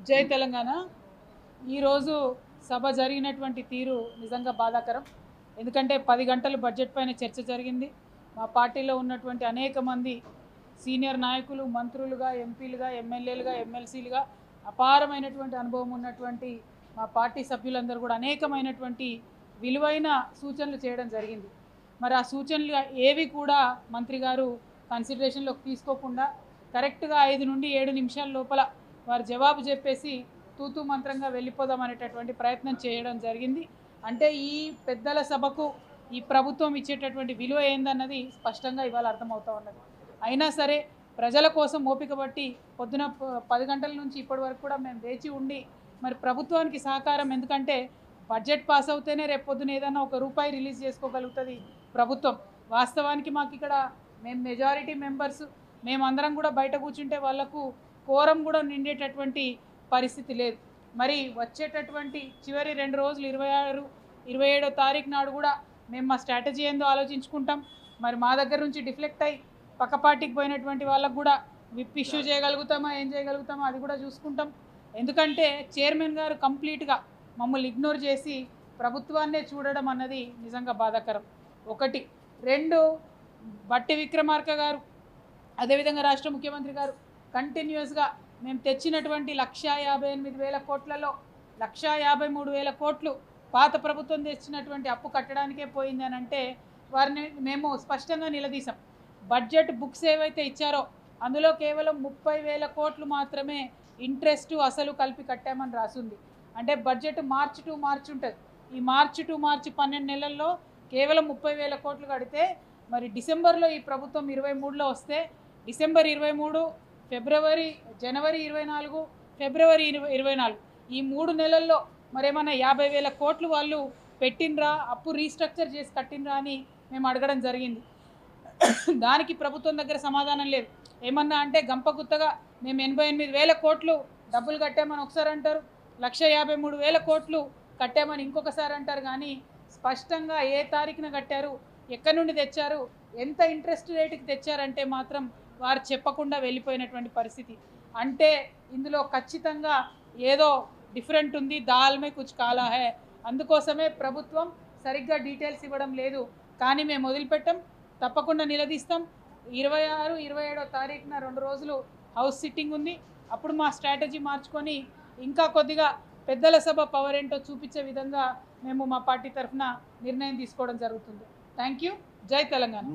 జై తెలంగాణ ఈరోజు సభ జరిగినటువంటి తీరు నిజంగా బాధాకరం. ఎందుకంటే 10 గంటలు బడ్జెట్ పైన చర్చ జరిగింది. మా పార్టీలో ఉన్నటువంటి అనేక మంది సీనియర్ నాయకులు, మంత్రులుగా, ఎంపీలుగా, ఎమ్మెల్యేలుగా, ఎమ్మెల్సీలుగా అపారమైనటువంటి అనుభవం ఉన్నటువంటి మా పార్టీ సభ్యులందరూ కూడా అనేకమైనటువంటి విలువైన సూచనలు చేయడం జరిగింది. మరి ఆ సూచనలు ఏవి కూడా మంత్రి గారు కన్సిడరేషన్లోకి తీసుకోకుండా కరెక్ట్గా 5 నుండి 7 నిమిషాల లోపల వారు జవాబు చెప్పేసి తూతూ మంత్రంగా వెళ్ళిపోదాం అనేటటువంటి ప్రయత్నం చేయడం జరిగింది. అంటే ఈ పెద్దల సభకు ఈ ప్రభుత్వం ఇచ్చేటటువంటి విలువ ఏందన్నది స్పష్టంగా ఇవాళ అర్థమవుతా ఉన్నది. అయినా సరే ప్రజల కోసం ఓపిక పట్టి పొద్దున 10 గంటల నుంచి ఇప్పటి వరకు కూడా మేము వేచి ఉండి మరి ప్రభుత్వానికి సహకారం, ఎందుకంటే బడ్జెట్ పాస్ అవుతేనే రేపు పొద్దున ఏదైనా ₹1 రిలీజ్ చేసుకోగలుగుతుంది ప్రభుత్వం. వాస్తవానికి మాకు ఇక్కడ మేము మెజారిటీ మెంబర్స్ మేమందరం కూడా బయట కూర్చుంటే వాళ్లకు కోరం కూడా నిండేటటువంటి పరిస్థితి లేదు. మరి వచ్చేటటువంటి చివరి 2 రోజులు 26, 27వ తారీఖు నాడు కూడా మేము మా స్ట్రాటజీ ఏందో ఆలోచించుకుంటాం. మరి మా దగ్గర నుంచి డిఫ్లెక్ట్ అయ్యి పక్క పార్టీకి పోయినటువంటి వాళ్ళకు కూడా విప్ ఇష్యూ చేయగలుగుతామా, ఏం చేయగలుగుతామా అది కూడా చూసుకుంటాం. ఎందుకంటే చైర్మన్ గారు కంప్లీట్గా మమ్మల్ని ఇగ్నోర్ చేసి ప్రభుత్వాన్నే చూడడం అన్నది నిజంగా బాధాకరం. 1. 2, బట్టి విక్రమార్క గారు అదేవిధంగా రాష్ట్ర ముఖ్యమంత్రి గారు కంటిన్యూస్గా మేము తెచ్చినటువంటి 158,000 కోట్లలో 153,000 కోట్లు పాత ప్రభుత్వం తెచ్చినటువంటి అప్పు కట్టడానికే పోయింది అని అంటే వారిని మేము స్పష్టంగా నిలదీసాం. బడ్జెట్ బుక్స్ ఏవైతే ఇచ్చారో అందులో కేవలం 30,000 కోట్లు మాత్రమే ఇంట్రెస్ట్ అసలు కలిపి కట్టామని రాసింది. అంటే బడ్జెట్ మార్చి టు మార్చి ఉంటుంది. ఈ మార్చి టు మార్చి 12 నెలల్లో కేవలం 30,000 కోట్లు కడితే మరి డిసెంబర్లో ఈ ప్రభుత్వం 23లో వస్తే డిసెంబర్ 23, జనవరి 24, ఫిబ్రవరి 24 ఈ 3 నెలల్లో మరేమన్నా 50,000 కోట్లు వాళ్ళు పెట్టినరా, అప్పు రీస్ట్రక్చర్ చేసి కట్టినరా అని మేము అడగడం జరిగింది. దానికి ప్రభుత్వం దగ్గర సమాధానం లేదు. ఏమన్నా అంటే గంపగుత్తగా మేము 88,000 కోట్లు డబ్బులు కట్టామని ఒకసారి అంటారు, 153,000 కోట్లు కట్టామని ఇంకొకసారి అంటారు. కానీ స్పష్టంగా ఏ తారీఖున కట్టారు, ఎక్కడి నుండి తెచ్చారు, ఎంత ఇంట్రెస్ట్ రేటుకి తెచ్చారంటే మాత్రం వారు చెప్పకుండా వెళ్ళిపోయినటువంటి పరిస్థితి. అంటే ఇందులో ఖచ్చితంగా ఏదో డిఫరెంట్ ఉంది, దాల్ మే కుచ్ కాలా హై. అందుకోసమే ప్రభుత్వం సరిగ్గా డీటెయిల్స్ ఇవ్వడం లేదు. కానీ మేము వదిలిపెట్టాం, తప్పకుండా నిలదీస్తాం. 26, 27వ తారీఖున 2 రోజులు హౌస్ సిట్టింగ్ ఉంది. అప్పుడు మా స్ట్రాటజీ మార్చుకొని ఇంకా కొద్దిగా పెద్దల సభ పవర్ ఏంటో చూపించే విధంగా మేము మా పార్టీ తరఫున నిర్ణయం తీసుకోవడం జరుగుతుంది. Thank you. జై తెలంగాణ.